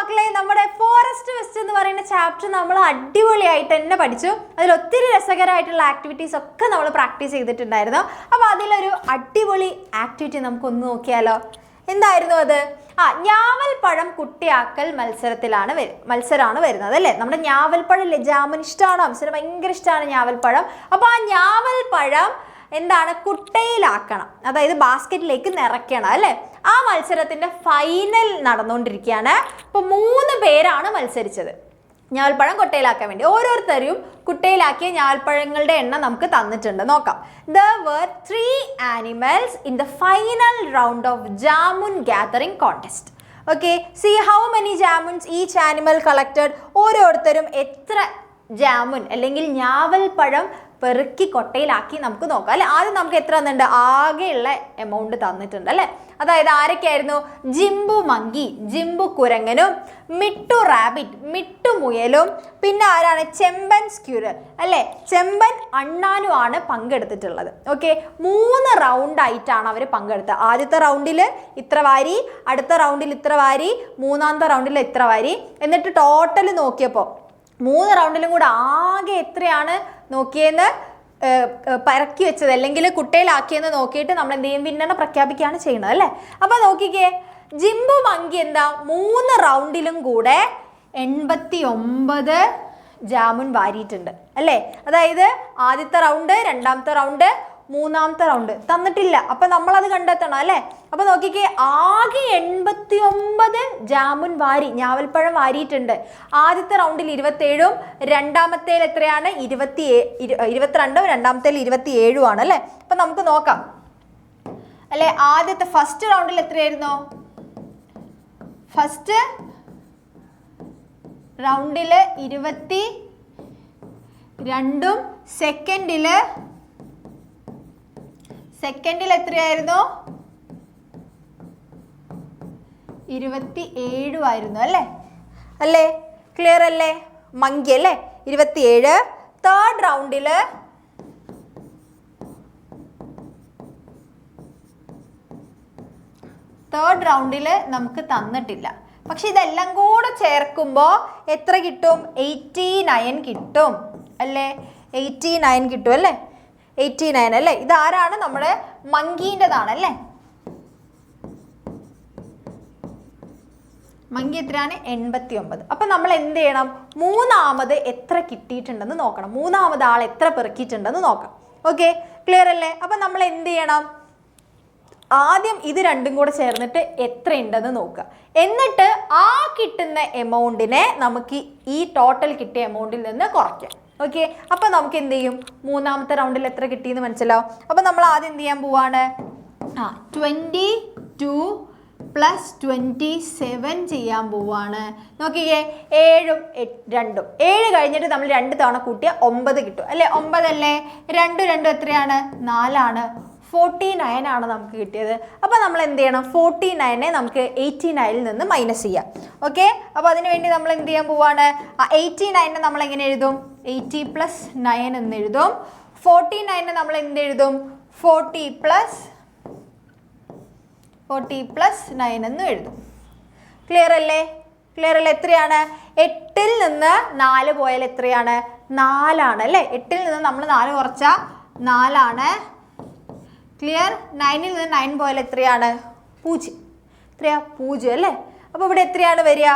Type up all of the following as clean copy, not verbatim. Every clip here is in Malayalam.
മക്കളെ, നമ്മുടെ ഫോറസ്റ്റ് ഫെസ്റ്റ് എന്ന് പറയുന്ന ചാപ്റ്റർ നമ്മൾ അടിപൊളിയായിട്ട് തന്നെ പഠിച്ചു. അതിൽ ഒത്തിരി രസകരമായിട്ടുള്ള ആക്ടിവിറ്റീസ് ഒക്കെ നമ്മൾ പ്രാക്ടീസ് ചെയ്തിട്ടുണ്ടായിരുന്നു. അപ്പോൾ അതിലൊരു അടിപൊളി ആക്ടിവിറ്റി നമുക്കൊന്ന് നോക്കിയാലോ. എന്തായിരുന്നു അത്? ഞാവൽപ്പഴം കുട്ടിയാക്കൽ മത്സരമാണ് വരുന്നത് അല്ലേ. നമ്മുടെ ഞാവൽപ്പഴം അല്ലേ, ജാമുൻ ഇഷ്ടമാണോ? അംസന് ഭയങ്കര ഇഷ്ടമാണ് ഞാവൽപ്പഴം. അപ്പോൾ ആ ഞാവൽപ്പഴം എന്താണ്, കുട്ടയിലാക്കണം, അതായത് ബാസ്ക്കറ്റിലേക്ക് നിറയ്ക്കണം അല്ലേ. ആ മത്സരത്തിൻ്റെ ഫൈനൽ നടന്നുകൊണ്ടിരിക്കുകയാണ്. അപ്പോൾ 3 പേരാണ് മത്സരിച്ചത് ഞാവൽപ്പഴം കുട്ടയിലാക്കാൻ വേണ്ടി. ഓരോരുത്തരും കുട്ടയിലാക്കിയ ഞാവൽപ്പഴങ്ങളുടെ എണ്ണം നമുക്ക് തന്നിട്ടുണ്ട്, നോക്കാം. There were 3 animals in the final round of jamun gathering contest. Okay, see how many jamuns each animal collected. ഓരോരുത്തരും എത്ര ജാമുൻ അല്ലെങ്കിൽ ഞാവൽപ്പഴം പെറുക്കി കൊട്ടയിലാക്കി നമുക്ക് നോക്കാം അല്ലെ. ആദ്യം നമുക്ക് എത്ര തന്നിട്ടുണ്ട്? ആകെയുള്ള എമൗണ്ട് തന്നിട്ടുണ്ട് അല്ലെ. അതായത് ആരൊക്കെയായിരുന്നു? ജിംബു മങ്കി, ജിംബു കുരങ്ങനും, മിട്ടു റാബിറ്റ്, മിട്ടു മുയലും, പിന്നെ ആരാണ്? ചെമ്പൻ സ്ക്യൂരൽ അല്ലെ, ചെമ്പൻ അണ്ണാനുമാണ് പങ്കെടുത്തിട്ടുള്ളത്. ഓക്കെ, 3 റൗണ്ടായിട്ടാണ് അവർ പങ്കെടുത്തത്. ആദ്യത്തെ റൗണ്ടിൽ ഇത്ര വാരി, അടുത്ത റൗണ്ടിൽ ഇത്ര വാരി, മൂന്നാമത്തെ റൗണ്ടിൽ ഇത്ര വാരി. എന്നിട്ട് ടോട്ടൽ നോക്കിയപ്പോൾ 3 റൗണ്ടിലും കൂടെ ആകെ എത്രയാണ് നോക്കിയെന്ന് പരക്കി വെച്ചത് അല്ലെങ്കിൽ കുട്ടയിലാക്കിയെന്ന് നോക്കിയിട്ട് നമ്മൾ എന്ത് ചെയ്യും? വിന്നറിനെ പ്രഖ്യാപിക്കുകയാണ് ചെയ്യുന്നത് അല്ലേ. അപ്പോൾ നോക്കിക്കേ, ജിംബു മങ്കി എന്താ 3 റൗണ്ടിലും കൂടെ 89 ജാമുൻ വാരിയിട്ടുണ്ട് അല്ലേ. അതായത് ആദ്യത്തെ റൗണ്ട്, രണ്ടാമത്തെ റൗണ്ട്, മൂന്നാമത്തെ റൗണ്ട് തന്നിട്ടില്ല. അപ്പം നമ്മളത് കണ്ടെത്തണം അല്ലേ. അപ്പോൾ നോക്കിക്കേ, ആകെ 89 ജാമുൻ വാരി, ഞാവൽപ്പഴം വാരിയിട്ടുണ്ട്. ആദ്യത്തെ റൗണ്ടിൽ 27ഉം രണ്ടാമത്തേൽ എത്രയാണ്? 22ഉം രണ്ടാമത്തേൽ 27ഉം ആണ് അല്ലേ. അപ്പം നമുക്ക് നോക്കാം അല്ലേ. ആദ്യത്തെ ഫസ്റ്റ് റൗണ്ടിൽ എത്രയായിരുന്നു? ഫസ്റ്റ് റൗണ്ടിൽ 22ഉം സെക്കൻഡിൽ എത്രയായിരുന്നു? 27 ആയിരുന്നു അല്ലേ. ക്ലിയർ അല്ലേ? മങ്കി അല്ലേ 27. തേർഡ് റൗണ്ടിൽ നമുക്ക് തന്നിട്ടില്ല. പക്ഷെ ഇതെല്ലാം കൂടെ ചേർക്കുമ്പോൾ എത്ര കിട്ടും? 89 കിട്ടും അല്ലേ. 89 കിട്ടും അല്ലേ. 89 അല്ലേ. ഇതാരാണ്? നമ്മുടെ മങ്കീൻ്റെതാണ് അല്ലേ. മങ്കി എത്രയാണ്? 89. അപ്പം നമ്മൾ എന്ത് ചെയ്യണം? മൂന്നാമത് എത്ര കിട്ടിയിട്ടുണ്ടെന്ന് നോക്കണം. മൂന്നാമത് ആൾ എത്ര പെറുക്കിയിട്ടുണ്ടെന്ന് നോക്കാം. ഓക്കെ, ക്ലിയർ അല്ലേ? അപ്പം നമ്മൾ എന്ത് ചെയ്യണം? ആദ്യം ഇത് രണ്ടും കൂടെ ചേർന്നിട്ട് എത്ര ഉണ്ടെന്ന് നോക്കുക. എന്നിട്ട് ആ കിട്ടുന്ന എമൗണ്ടിനെ നമുക്ക് ഈ ടോട്ടൽ കിട്ടിയ എമൗണ്ടിൽ നിന്ന് കുറയ്ക്കാം. ഓക്കെ, അപ്പം നമുക്ക് എന്ത് ചെയ്യും? മൂന്നാമത്തെ റൗണ്ടിൽ എത്ര കിട്ടിയെന്ന് മനസ്സിലാവും. അപ്പം നമ്മൾ ആദ്യം എന്ത് ചെയ്യാൻ പോവാണ്? 22 + 27 ചെയ്യാൻ പോവാണ്. നോക്കിക്കേ, 7ഉം 2ഉം 7 കഴിഞ്ഞിട്ട് നമ്മൾ 2 തവണ കൂട്ടിയ 9 കിട്ടും അല്ലേ. 9 അല്ലേ. 2 എത്രയാണ്? 4 ആണ്. 49 ആണ് നമുക്ക് കിട്ടിയത്. അപ്പോൾ നമ്മൾ എന്ത് ചെയ്യണം? 49നെ നമുക്ക് 89ൽ നിന്ന് മൈനസ് ചെയ്യാം. ഓക്കെ, അപ്പോൾ അതിന് വേണ്ടി നമ്മൾ എന്ത് ചെയ്യാൻ പോവാണ്? 89നെ നമ്മൾ എങ്ങനെ എഴുതും? 80 + 9 എന്ന് എഴുതും. 49നെ നമ്മൾ എന്ത് എഴുതും? 40 + 9 എന്ന് എഴുതും. ക്ലിയർ അല്ലേ? എത്രയാണ്? 8ൽ നിന്ന് 4 പോയാൽ എത്രയാണ്? 4 ആണ് അല്ലേ. 8ൽ നിന്ന് നമ്മൾ 4 കുറച്ചാൽ 4 ആണ്. ക്ലിയർ? 9ൽ നിന്ന് 9 പോയാൽ എത്രയാണ്? 0. എത്രയാ? 0 അല്ലേ. അപ്പോൾ ഇവിടെ എത്രയാണ് വരിക?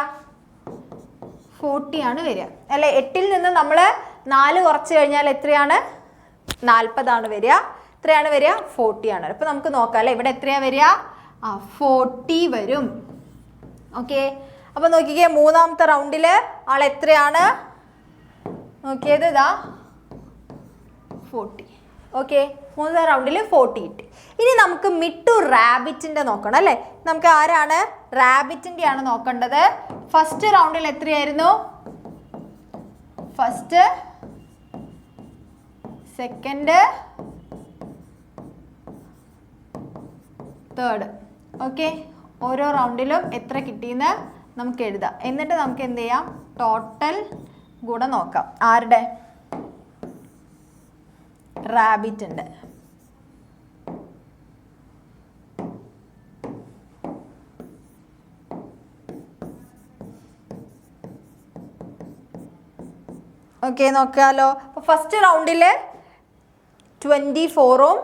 40 ആണ് വരിക അല്ലേ. 8ൽ നിന്ന് നമ്മൾ 4 കുറച്ച് കഴിഞ്ഞാൽ എത്രയാണ്? 40 ആണ് വരിക. എത്രയാണ് വരിക? 40 ആണ്. അപ്പോൾ നമുക്ക് നോക്കാം അല്ലേ. ഇവിടെ എത്രയാണ് വരിക? 40 വരും. ഓക്കെ, അപ്പോൾ നോക്കിക്കേ, മൂന്നാമത്തെ റൗണ്ടിൽ ആൾ എത്രയാണ് നോക്കിയത്? ഇതാ 40. ഓക്കെ, മൂന്നാമത്തെ റൗണ്ടിൽ 40 കിട്ടി. ഇനി നമുക്ക് മിട്ടു റാബിറ്റിൻ്റെ നോക്കണം അല്ലേ. നമുക്ക് ആരാണ്? റാബിറ്റിൻ്റെയാണ് നോക്കേണ്ടത്. ഫസ്റ്റ് റൗണ്ടിൽ എത്രയായിരുന്നു? First, second, third. ഓക്കെ, ഓരോ റൗണ്ടിലും എത്ര കിട്ടിയെന്ന് നമുക്ക് എഴുതാം. എന്നിട്ട് നമുക്ക് എന്ത് ചെയ്യാം? ടോട്ടൽ കൂടെ നോക്കാം. ആരുടെ? റാബിറ്റിൻ്റെ. ഓക്കെ നോക്കാമല്ലോ. അപ്പോൾ ഫസ്റ്റ് റൗണ്ടിൽ 24ഉം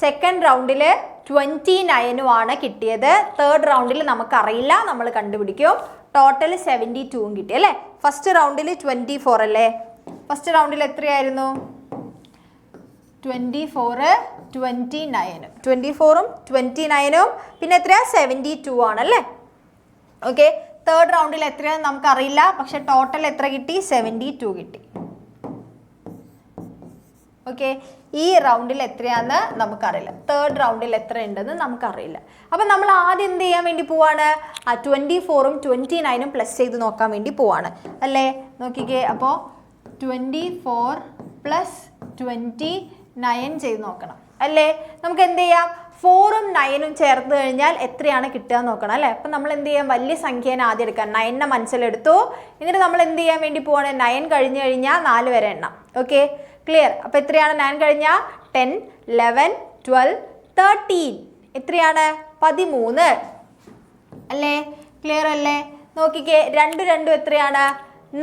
സെക്കൻഡ് റൗണ്ടിൽ 29ഉമാണ് കിട്ടിയത്. തേർഡ് റൗണ്ടിൽ നമുക്കറിയില്ല, നമ്മൾ കണ്ടുപിടിക്കും. ടോട്ടൽ 72ഉം കിട്ടി അല്ലേ. ഫസ്റ്റ് റൗണ്ടിൽ 24 അല്ലേ. ഫസ്റ്റ് റൗണ്ടിൽ എത്രയായിരുന്നു? 24, 29. 24ഉം 29ഉം പിന്നെ എത്രയാ? 72 ആണല്ലേ. ഓക്കെ. തേർഡ് റൗണ്ടിൽ എത്രയാണെന്ന് നമുക്കറിയില്ല, പക്ഷെ ടോട്ടൽ എത്ര കിട്ടി? 72 കിട്ടി. ഓക്കെ. ഈ റൗണ്ടിൽ എത്രയാണെന്ന് നമുക്കറിയില്ല, തേർഡ് റൗണ്ടിൽ എത്ര ഉണ്ടെന്ന് നമുക്കറിയില്ല. അപ്പം നമ്മൾ ആദ്യം എന്ത് ചെയ്യാൻ വേണ്ടി പോവാണ്? 24ഉം 29ഉം പ്ലസ് ചെയ്ത് നോക്കാൻ വേണ്ടി പോവാണ് അല്ലേ. നോക്കിക്കേ. അപ്പോൾ 24 + 29 ചെയ്ത് നോക്കണം അല്ലേ. നമുക്ക് എന്ത് ചെയ്യാം? 4ഉം 9ഉം ചേർത്ത് കഴിഞ്ഞാൽ എത്രയാണ് കിട്ടുക എന്ന് നോക്കണം അല്ലേ. അപ്പം നമ്മൾ എന്ത് ചെയ്യാം? വലിയ സംഖ്യേനെ ആദ്യം എടുക്കാം. 9നെ മനസ്സിലെടുത്തു. എന്നിട്ട് നമ്മൾ എന്ത് ചെയ്യാൻ വേണ്ടി പോവാണ്? 9 കഴിഞ്ഞ് കഴിഞ്ഞാൽ 4 വരെ എണ്ണാം. Okay, clear. അപ്പോൾ എത്രയാണ് 9 കഴിഞ്ഞാൽ? 10, 11, 12, 13. എത്രയാണ്? 13 അല്ലേ. ക്ലിയർ അല്ലേ. നോക്കിക്കേ. 2 2 എത്രയാണ്?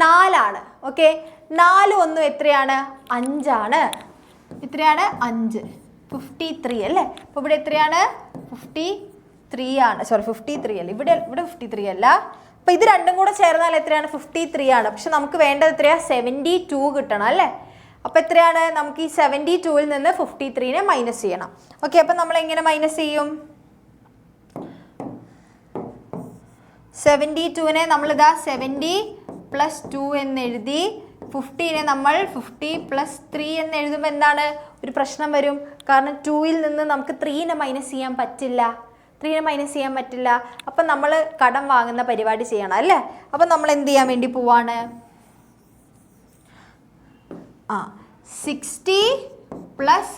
4 ആണ്. ഓക്കെ. 4 1 എത്രയാണ്? 5 ആണ്. എത്രയാണ്? 5. 53 അല്ലേ. അപ്പോൾ ഇവിടെ എത്രയാണ്? 53 ആണ്. സോറി 53 അല്ല, ഇവിടെ 53 അല്ല. അപ്പോൾ ഇത് രണ്ടും കൂടെ ചേർന്നാൽ എത്രയാണ്? 53 ആണ്. പക്ഷെ നമുക്ക് വേണ്ടത് എത്രയാണ്? 72 കിട്ടണം അല്ലേ. അപ്പോൾ എത്രയാണ്? നമുക്ക് ഈ 72ൽ നിന്ന് 53നെ മൈനസ് ചെയ്യണം. ഓക്കെ. അപ്പം നമ്മൾ എങ്ങനെ മൈനസ് ചെയ്യും? 72നെ നമ്മളിതാ 70 + 2 എന്ന് എഴുതി. 50നെ നമ്മൾ 50 + 3 എന്ന് എഴുതുമ്പോൾ എന്താണ്? ഒരു പ്രശ്നം വരും. കാരണം 2ൽ നിന്ന് നമുക്ക് 3നെ മൈനസ് ചെയ്യാൻ പറ്റില്ല. 3നെ മൈനസ് ചെയ്യാൻ പറ്റില്ല. അപ്പം നമ്മൾ കടം വാങ്ങുന്ന പരിപാടി ചെയ്യണം അല്ലേ. അപ്പം നമ്മൾ എന്ത് ചെയ്യാൻ വേണ്ടി പോവാണ്? 60 +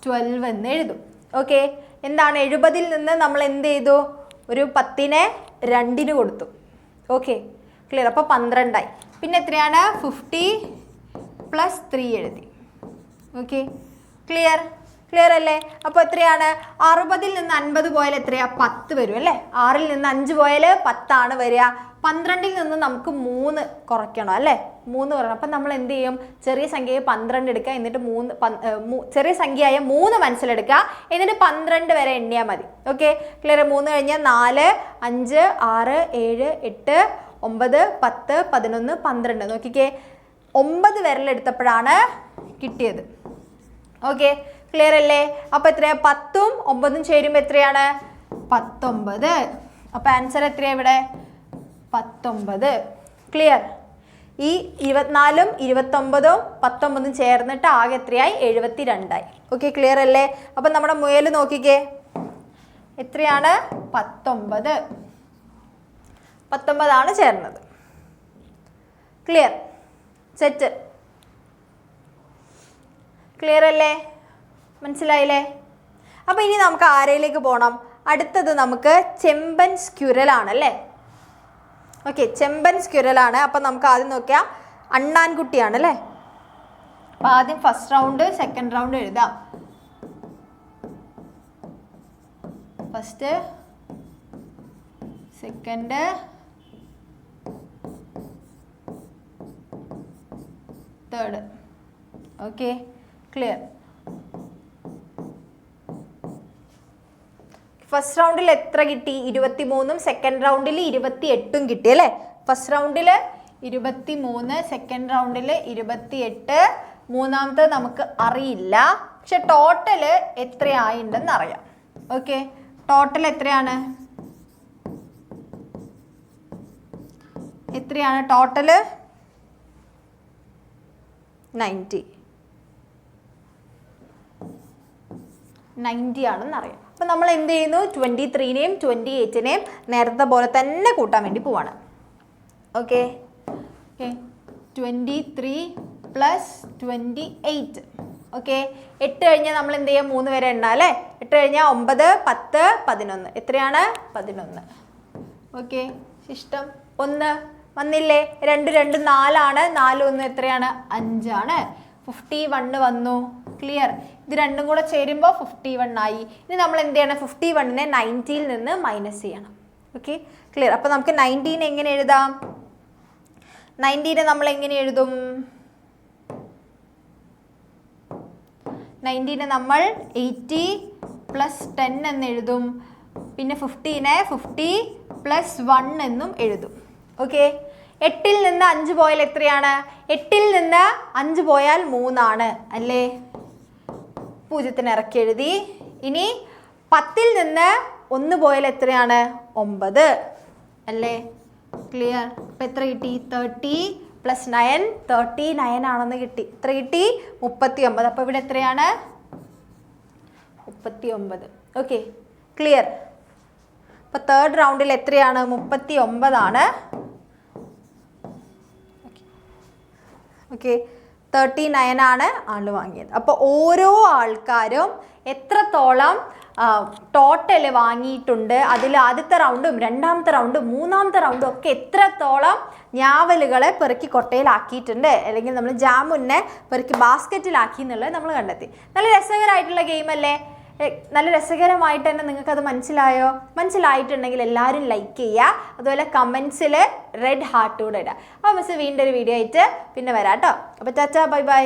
12 എന്ന് എഴുതും. ഓക്കെ. എന്താണ്? 70ൽ നിന്ന് നമ്മൾ എന്ത് ചെയ്തു? ഒരു 10നെ 2ന് കൊടുത്തു. Okay, clear. അപ്പോൾ 12ആയി. പിന്നെ എത്രയാണ്? 50 + 3 എഴുതി. Okay, clear. ക്ലിയർ അല്ലേ. അപ്പോൾ എത്രയാണ്? 60ൽ നിന്ന് 50 പോയാൽ എത്രയാ? 10 വരും അല്ലേ. 6ൽ നിന്ന് 5 പോയാൽ 10 ആണ് വരിക. 12ൽ നിന്ന് നമുക്ക് 3 കുറയ്ക്കണം അല്ലേ. 3 കുറയണം. അപ്പം നമ്മൾ എന്ത് ചെയ്യും? ചെറിയ സംഖ്യയെ 12 എടുക്കുക, എന്നിട്ട് ചെറിയ സംഖ്യയായ 3 മനസ്സിലെടുക്കുക, എന്നിട്ട് 12 വരെ എണ്ണിയാൽ മതി. Okay, clear. 3 കഴിഞ്ഞാൽ 4, 5, 6, 7, 8, 9, 10, 11, 12. നോക്കിക്കേ. 9 വിരലെടുത്തപ്പോഴാണ് കിട്ടിയത്. ഓക്കെ, ക്ലിയർ അല്ലേ. അപ്പോൾ എത്രയാണ്? 10ഉം 9ഉം ചേരുമ്പോൾ എത്രയാണ്? 19. അപ്പോൾ ആൻസർ എത്രയാണ് ഇവിടെ? 19. ക്ലിയർ. ഈ 24ഉം 29ഉം 19ഉം ചേർന്നിട്ട് ആകെ എത്രയായി? 72ആയി. ഓക്കെ, ക്ലിയർ അല്ലേ. അപ്പം നമ്മുടെ മുയൽ നോക്കിക്കേ. എത്രയാണ്? 19. 19 ചേർന്നത്. ക്ലിയർ. സെറ്റ്. ക്ലിയർ അല്ലേ. മനസ്സിലായില്ലേ. അപ്പോൾ ഇനി നമുക്ക് ആരയിലേക്ക് പോകണം? അടുത്തത് നമുക്ക് ചെമ്പൻ സ്ക്യുരലാണല്ലേ. ഓക്കെ, ചെമ്പൻ സ്ക്യുരലാണ്. അപ്പം നമുക്ക് ആദ്യം നോക്കിയാൽ അണ്ണാൻകുട്ടിയാണ് അല്ലേ. അപ്പം ആദ്യം ഫസ്റ്റ് റൗണ്ട് സെക്കൻഡ് റൗണ്ട് എഴുതാം. First, second, third. Okay, clear. First റൗണ്ടിൽ എത്ര കിട്ടി? 23ഉം സെക്കൻഡ് റൗണ്ടിൽ 28ഉം കിട്ടി അല്ലേ. ഫസ്റ്റ് റൗണ്ടിൽ 23, സെക്കൻഡ് റൗണ്ടിൽ 28, മൂന്നാമത്തെ നമുക്ക് അറിയില്ല. പക്ഷെ ടോട്ടൽ എത്രയായിട്ടുണ്ടെന്ന് അറിയാം. ഓക്കെ, ടോട്ടൽ എത്രയാണ്? എത്രയാണ് ടോട്ടൽ? 90 ആണെന്ന് അറിയാം. അപ്പം നമ്മൾ എന്ത് ചെയ്യുന്നു? 23നെയും 28നെയും നേരത്തെ പോലെ തന്നെ കൂട്ടാൻ വേണ്ടി പോവാണ്. ഓക്കെ, 23 + 28. ഓക്കെ, 8 കഴിഞ്ഞാൽ നമ്മൾ എന്ത് ചെയ്യാം? 3 വരെ എണ്ണാം അല്ലേ. 8 കഴിഞ്ഞാൽ 9, 10, 11. എത്രയാണ്? 11. ഓക്കെ, ശിഷ്ടം. 1 വന്നില്ലേ? 2 2 4 ആണ്. 4 1 എത്രയാണ്? 5 ആണ്. 51 വന്നു. ക്ലിയർ. ഇത് രണ്ടും കൂടെ ചേരുമ്പോൾ 51 ആയി. ഇനി നമ്മൾ എന്ത് ചെയ്യണം? 51നെ 90ൽ നിന്ന് മൈനസ് ചെയ്യണം. Okay, clear. അപ്പോൾ നമുക്ക് 90നെ എങ്ങനെ എഴുതാം? 90നെ നമ്മൾ എങ്ങനെ എഴുതും? 90 നമ്മൾ 80 പ്ലസ് 10 എന്ന് എഴുതും. പിന്നെ 50നെ 50 പ്ലസ് 1 എന്നും എഴുതും. ഓക്കെ, 8ൽ നിന്ന് 5 പോയാൽ എത്രയാണ്? 8ൽ നിന്ന് 5 പോയാൽ 3 ആണ് അല്ലേ? 0 ഇറക്കി എഴുതി. ഇനി 10ൽ നിന്ന് 1 പോയാൽ എത്രയാണ്? 9 അല്ലേ? ക്ലിയർ? അപ്പം എത്ര കിട്ടി? 30 പ്ലസ് 9 39 ആണെന്ന് കിട്ടി. എത്ര കിട്ടി? 39. അപ്പോൾ ഇവിടെ എത്രയാണ്? 39. Okay, clear? അപ്പോൾ തേർഡ് റൗണ്ടിൽ എത്രയാണ്? 39 ആണ്. ഓക്കെ, 39 ആണ് ആള് വാങ്ങിയത്. അപ്പോൾ ഓരോ ആൾക്കാരും എത്രത്തോളം ടോട്ടൽ വാങ്ങിയിട്ടുണ്ട്, അതിൽ ആദ്യത്തെ റൗണ്ടും രണ്ടാമത്തെ റൗണ്ടും മൂന്നാമത്തെ റൗണ്ടും ഒക്കെ എത്രത്തോളം ഞാവലുകളെ പെറുക്കി കൊട്ടയിലാക്കിയിട്ടുണ്ട്, അല്ലെങ്കിൽ നമ്മൾ ജാമുനെ പെറുക്കി ബാസ്ക്കറ്റിലാക്കി എന്നുള്ളത് നമ്മൾ കണ്ടെത്തി. നല്ല രസകരമായിട്ടുള്ള ഗെയിം അല്ലേ? നല്ല രസകരമായിട്ട് തന്നെ നിങ്ങൾക്കത് മനസ്സിലായോ? മനസ്സിലായിട്ടുണ്ടെങ്കിൽ എല്ലാവരും ലൈക്ക് ചെയ്യുക, അതുപോലെ കമൻസിൽ റെഡ് ഹാർട്ട് കൂടെ ഇടുക. അപ്പോൾ മിസ് വീണ്ടും ഒരു വീഡിയോ ആയിട്ട് പിന്നെ വരാം കേട്ടോ. അപ്പോൾ ടാറ്റാ, ബൈ ബൈ.